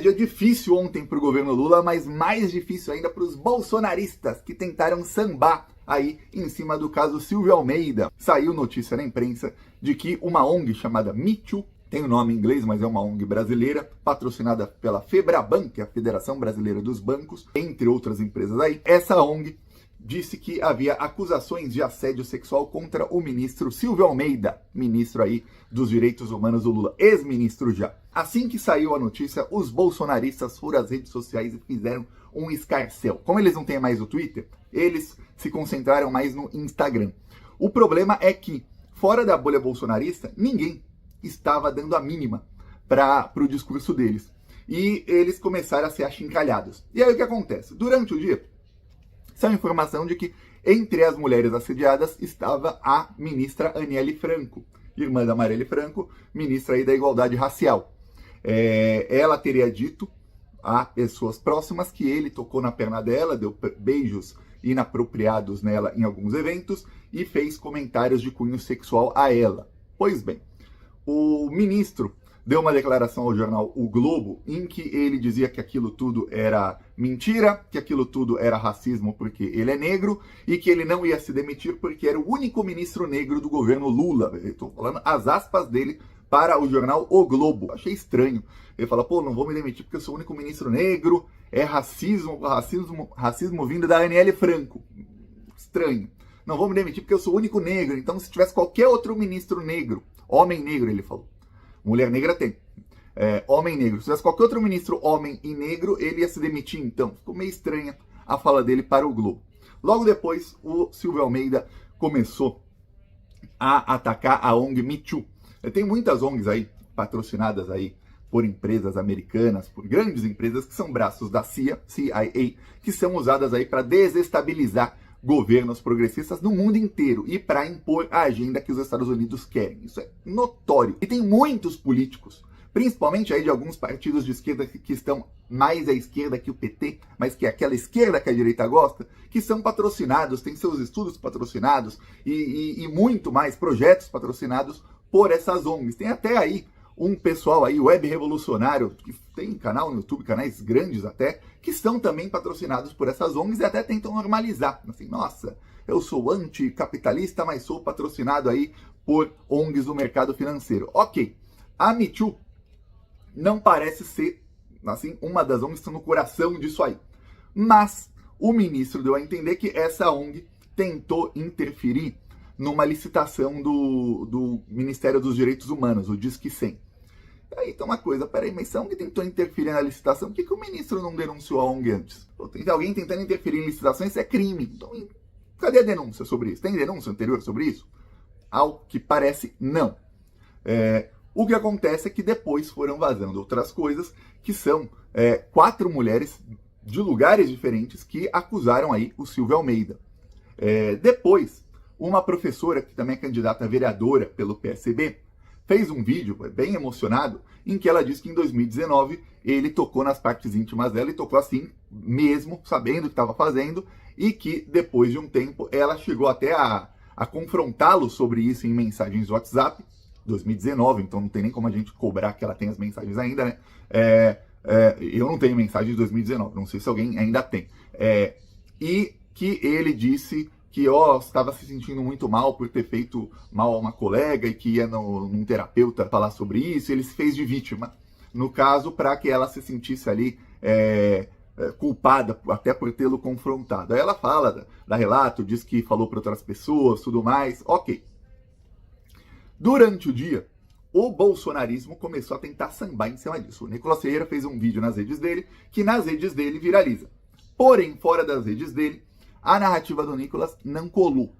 Dia difícil ontem para o governo Lula, mas mais difícil ainda para os bolsonaristas que tentaram sambar aí em cima do caso Silvio Almeida. Saiu notícia na imprensa de que uma ONG chamada Me Too, tem o nome em inglês, mas é uma ONG brasileira, patrocinada pela Febraban, que é a Federação Brasileira dos Bancos, entre outras empresas aí. Essa ONG disse que havia acusações de assédio sexual contra o ministro Silvio Almeida, ministro aí dos Direitos Humanos do Lula, ex-ministro já. Assim que saiu a notícia, os bolsonaristas foram às redes sociais e fizeram um escarcéu. Como eles não têm mais o Twitter, eles se concentraram mais no Instagram. O problema é que, fora da bolha bolsonarista, ninguém estava dando a mínima para o discurso deles. E eles começaram a ser achincalhados. E aí o que acontece? Durante o dia, saiu informação de que entre as mulheres assediadas estava a ministra Aniele Franco, irmã da Marielle Franco, ministra aí da Igualdade Racial. Ela teria dito a pessoas próximas que ele tocou na perna dela, deu beijos inapropriados nela em alguns eventos e fez comentários de cunho sexual a ela. Pois bem, o ministro deu uma declaração ao jornal O Globo em que ele dizia que aquilo tudo era mentira, que aquilo tudo era racismo porque ele é negro e que ele não ia se demitir porque era o único ministro negro do governo Lula. Eu estou falando as aspas dele para o jornal O Globo. Achei estranho. Ele fala, pô, não vou me demitir porque eu sou o único ministro negro, é racismo vindo da Aniele Franco. Estranho. Não vou me demitir porque eu sou o único negro, então se tivesse qualquer outro ministro negro, homem negro, ele falou. Mulher negra tem. Homem negro. Se tivesse qualquer outro ministro homem e negro, ele ia se demitir então. Ficou meio estranha a fala dele para o Globo. Logo depois, o Silvio Almeida começou a atacar a ONG Me Too. Tem muitas ONGs aí, patrocinadas aí por empresas americanas, por grandes empresas que são braços da CIA, que são usadas aí para desestabilizar governos progressistas no mundo inteiro e para impor a agenda que os Estados Unidos querem. Isso é notório. E tem muitos políticos, principalmente aí de alguns partidos de esquerda que estão mais à esquerda que o PT, mas que é aquela esquerda que a direita gosta, que são patrocinados, têm seus estudos patrocinados e muito mais projetos patrocinados por essas ONGs. Tem até aí um pessoal aí, web revolucionário, que tem canal no YouTube, canais grandes até, que são também patrocinados por essas ONGs e até tentam normalizar. Assim, nossa, eu sou anticapitalista, mas sou patrocinado aí por ONGs do mercado financeiro. Ok, a Me Too não parece ser, assim, uma das ONGs que estão no coração disso aí. Mas o ministro deu a entender que essa ONG tentou interferir numa licitação do Ministério dos Direitos Humanos, o Disque 100. Aí tem uma coisa, peraí, mas se a ONG tentou interferir na licitação, por que o ministro não denunciou a ONG antes? Tem alguém tentando interferir em licitações, isso é crime. Então, cadê a denúncia sobre isso? Tem denúncia anterior sobre isso? Ao que parece, não. O que acontece é que depois foram vazando outras coisas, que são 4 mulheres de lugares diferentes que acusaram aí o Silvio Almeida. Depois, uma professora, que também é candidata a vereadora pelo PSB, fez um vídeo bem emocionado em que ela diz que em 2019 ele tocou nas partes íntimas dela e tocou assim mesmo, sabendo o que estava fazendo, e que depois de um tempo ela chegou até a confrontá-lo sobre isso em mensagens do WhatsApp, 2019, então não tem nem como a gente cobrar que ela tem as mensagens ainda, né? Eu não tenho mensagem de 2019, não sei se alguém ainda tem. E que ele disse que estava se sentindo muito mal por ter feito mal a uma colega e que ia num terapeuta falar sobre isso, e ele se fez de vítima, no caso, para que ela se sentisse ali culpada, até por tê-lo confrontado. Aí ela fala, dá relato, diz que falou para outras pessoas, tudo mais, ok. Durante o dia, o bolsonarismo começou a tentar sambar em cima disso. O Nicolas Ferreira fez um vídeo nas redes dele, que nas redes dele viraliza. Porém, fora das redes dele, a narrativa do Nicolas não colou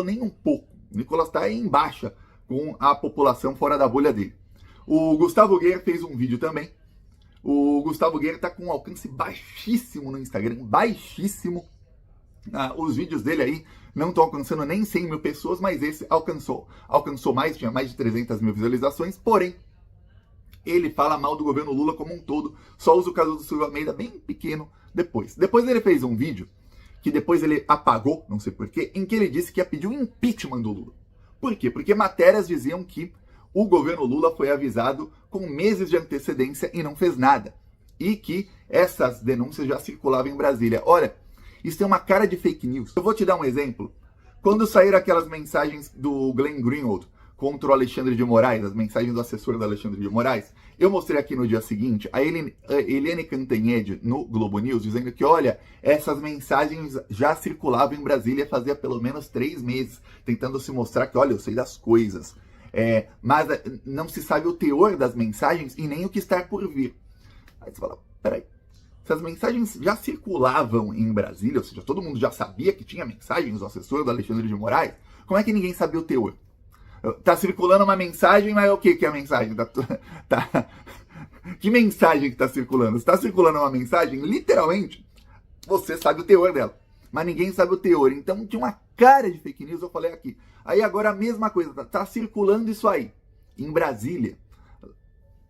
nem um pouco. O Nicolas está em baixa com a população fora da bolha dele. O Gustavo Guerra fez um vídeo também. O Gustavo Guerra está com um alcance baixíssimo no Instagram, baixíssimo. Os vídeos dele aí não estão alcançando nem 100 mil pessoas, mas esse alcançou mais, tinha mais de 300 mil visualizações, porém, ele fala mal do governo Lula como um todo, só usa o caso do Silvio Almeida bem pequeno depois. Depois ele fez um vídeo que depois ele apagou, não sei porquê, em que ele disse que ia pedir o impeachment do Lula. Por quê? Porque matérias diziam que o governo Lula foi avisado com meses de antecedência e não fez nada. e que essas denúncias já circulavam em Brasília. Olha, isso tem uma cara de fake news. Eu vou te dar um exemplo. Quando saíram aquelas mensagens do Glenn Greenwald contra o Alexandre de Moraes, as mensagens do assessor do Alexandre de Moraes, eu mostrei aqui no dia seguinte a Eliane Cantanhede no Globo News dizendo que, olha, essas mensagens já circulavam em Brasília fazia pelo menos 3 meses, tentando se mostrar que, olha, eu sei das coisas. Mas não se sabe o teor das mensagens e nem o que está por vir. Aí você fala, peraí, se as mensagens já circulavam em Brasília, ou seja, todo mundo já sabia que tinha mensagens do assessor do Alexandre de Moraes, como é que ninguém sabia o teor? Tá circulando uma mensagem, mas o que é a mensagem? Que mensagem que tá circulando? Se tá circulando uma mensagem, literalmente, você sabe o teor dela. Mas ninguém sabe o teor. Então tinha uma cara de fake news, eu falei aqui. Aí agora a mesma coisa, tá circulando isso aí, em Brasília.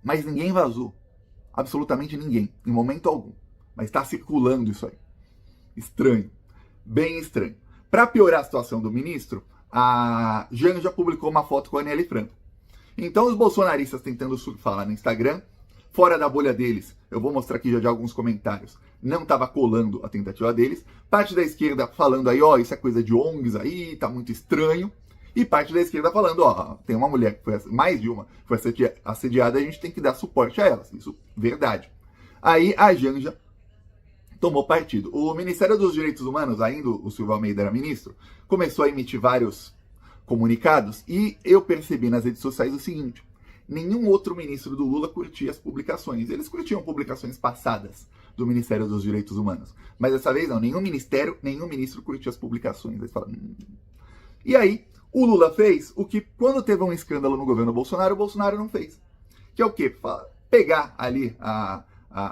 Mas ninguém vazou. Absolutamente ninguém, em momento algum. Mas tá circulando isso aí. Estranho. Bem estranho. Para piorar a situação do ministro, a Janja publicou uma foto com a Aniele Franco. Então os bolsonaristas tentando surfar lá no Instagram, fora da bolha deles, eu vou mostrar aqui já alguns comentários, não estava colando a tentativa deles, parte da esquerda falando aí, ó, isso é coisa de ONGs aí, tá muito estranho, e parte da esquerda falando, ó, tem uma mulher que foi, mais de uma, foi assediada, a gente tem que dar suporte a elas, isso, verdade. Aí a Janja tomou partido. O Ministério dos Direitos Humanos, ainda o Silvio Almeida era ministro, começou a emitir vários comunicados e eu percebi nas redes sociais o seguinte, nenhum outro ministro do Lula curtia as publicações. Eles curtiam publicações passadas do Ministério dos Direitos Humanos. Mas dessa vez não, nenhum ministro curtia as publicações. Eles falam, E aí, o Lula fez o que, quando teve um escândalo no governo Bolsonaro, o Bolsonaro não fez. Que é o quê? Pegar ali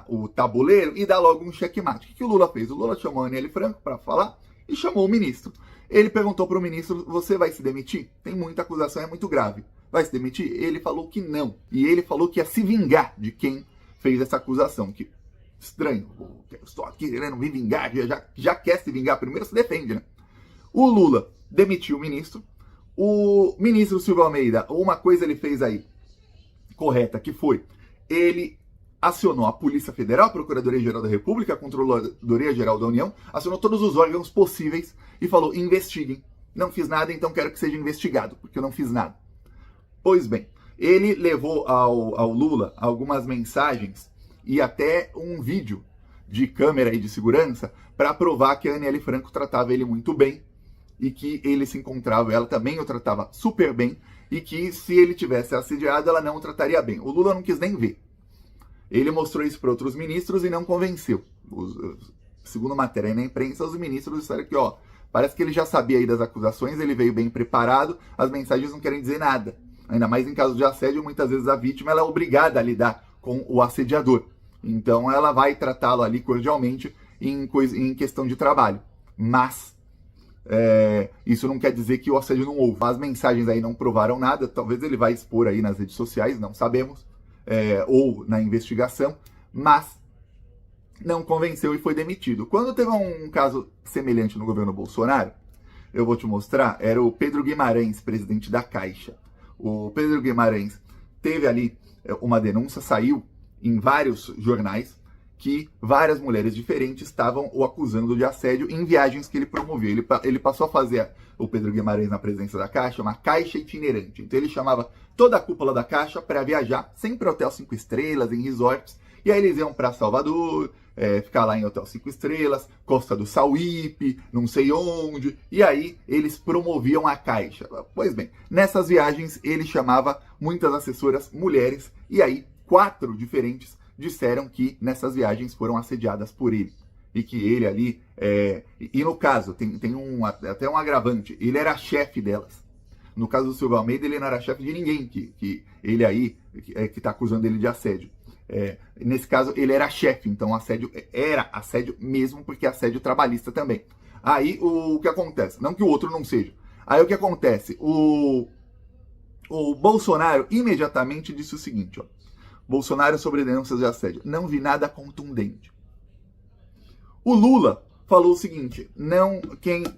o tabuleiro e dar logo um checkmate. O que o Lula fez? O Lula chamou a Aniele Franco para falar e chamou o ministro. Ele perguntou para o ministro, você vai se demitir? Tem muita acusação, é muito grave. Vai se demitir? Ele falou que não. E ele falou que ia se vingar de quem fez essa acusação. Que estranho. Eu estou aqui querendo me vingar. Já quer se vingar. Primeiro se defende, né? O Lula demitiu o ministro. O ministro Silvio Almeida, uma coisa ele fez aí correta, que foi, ele acionou a Polícia Federal, a Procuradoria-Geral da República, a Controladoria-Geral da União, acionou todos os órgãos possíveis e falou, investiguem. Não fiz nada, então quero que seja investigado, porque eu não fiz nada. Pois bem, ele levou ao Lula algumas mensagens e até um vídeo de câmera e de segurança para provar que a Aniele Franco tratava ele muito bem e que ele se encontrava, ela também o tratava super bem e que se ele tivesse assediado, ela não o trataria bem. O Lula não quis nem ver. Ele mostrou isso para outros ministros e não convenceu. Segundo matéria aí na imprensa, os ministros disseram que, ó, parece que ele já sabia aí das acusações, ele veio bem preparado, as mensagens não querem dizer nada. Ainda mais em caso de assédio, muitas vezes a vítima ela é obrigada a lidar com o assediador. Então ela vai tratá-lo ali cordialmente em questão de trabalho. Mas isso não quer dizer que o assédio não houve. As mensagens aí não provaram nada, talvez ele vai expor aí nas redes sociais, não sabemos. Ou na investigação, mas não convenceu e foi demitido. Quando teve um caso semelhante no governo Bolsonaro, eu vou te mostrar, era o Pedro Guimarães, presidente da Caixa. O Pedro Guimarães teve ali uma denúncia, saiu em vários jornais, que várias mulheres diferentes estavam o acusando de assédio em viagens que ele promovia. Ele passou a fazer, o Pedro Guimarães, na presidência da Caixa, uma caixa itinerante. Então ele chamava toda a cúpula da Caixa para viajar, sempre hotel 5 estrelas, em resorts. E aí eles iam para Salvador, ficar lá em hotel 5 estrelas, Costa do Sauípe, não sei onde. E aí eles promoviam a Caixa. Pois bem, nessas viagens ele chamava muitas assessoras mulheres. E aí 4 diferentes disseram que nessas viagens foram assediadas por ele. E que ele ali... E no caso, tem até um agravante, ele era chefe delas. No caso do Silvio Almeida, ele não era chefe de ninguém, que ele aí, que está acusando ele de assédio. Nesse caso, ele era chefe, então assédio era assédio mesmo, porque é assédio trabalhista também. Aí, o que acontece? Não que o outro não seja. Aí, o que acontece? O Bolsonaro imediatamente disse o seguinte, ó. Bolsonaro sobre denúncias de assédio. Não vi nada contundente. O Lula falou o seguinte,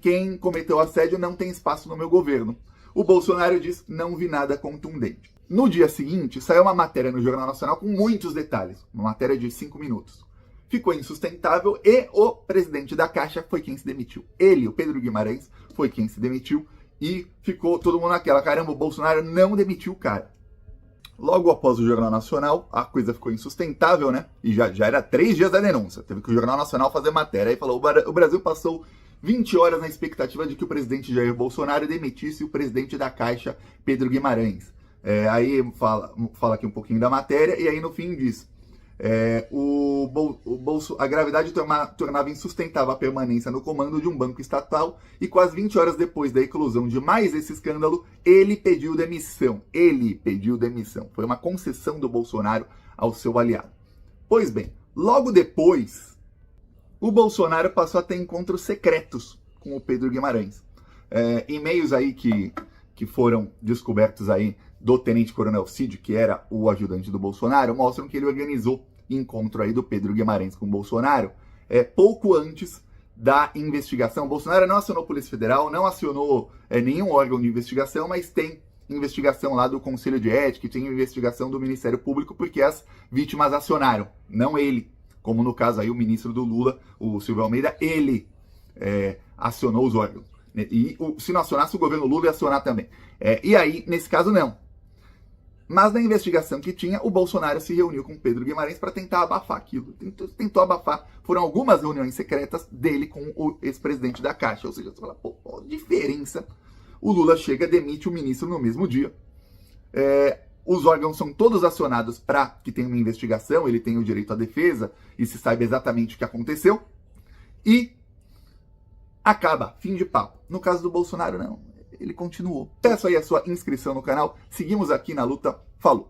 quem cometeu assédio não tem espaço no meu governo. O Bolsonaro diz, não vi nada contundente. No dia seguinte, saiu uma matéria no Jornal Nacional com muitos detalhes, uma matéria de 5 minutos. Ficou insustentável e o presidente da Caixa foi quem se demitiu. Ele, o Pedro Guimarães, foi quem se demitiu e ficou todo mundo naquela, caramba, o Bolsonaro não demitiu o cara. Logo após o Jornal Nacional, a coisa ficou insustentável, né? E já era 3 dias da denúncia. Teve que o Jornal Nacional fazer matéria. Aí falou, o Brasil passou 20 horas na expectativa de que o presidente Jair Bolsonaro demitisse o presidente da Caixa, Pedro Guimarães. Aí fala aqui um pouquinho da matéria, e aí no fim diz, a gravidade tornava insustentável a permanência no comando de um banco estatal e quase 20 horas depois da eclosão de mais esse escândalo, ele pediu demissão. Foi uma concessão do Bolsonaro ao seu aliado. Pois bem, logo depois, o Bolsonaro passou a ter encontros secretos com o Pedro Guimarães. E-mails aí que foram descobertos aí do Tenente Coronel Cid, que era o ajudante do Bolsonaro, mostram que ele organizou encontro aí do Pedro Guimarães com o Bolsonaro pouco antes da investigação. O Bolsonaro não acionou a Polícia Federal, não acionou nenhum órgão de investigação, mas tem investigação lá do Conselho de Ética, tem investigação do Ministério Público, porque as vítimas acionaram, não ele. Como no caso aí o ministro do Lula, o Silvio Almeida, ele acionou os órgãos. E se não acionasse, o governo Lula ia acionar também. E aí, nesse caso, não. Mas na investigação que tinha, o Bolsonaro se reuniu com Pedro Guimarães para tentar abafar aquilo. Tentou abafar. Foram algumas reuniões secretas dele com o ex-presidente da Caixa. Ou seja, você fala, pô, diferença. O Lula chega, demite o ministro no mesmo dia. Os órgãos são todos acionados para que tenha uma investigação, ele tem o direito à defesa e se saiba exatamente o que aconteceu. E acaba, fim de papo. No caso do Bolsonaro, não. Ele continuou. Peço aí a sua inscrição no canal. Seguimos aqui na luta. Falou!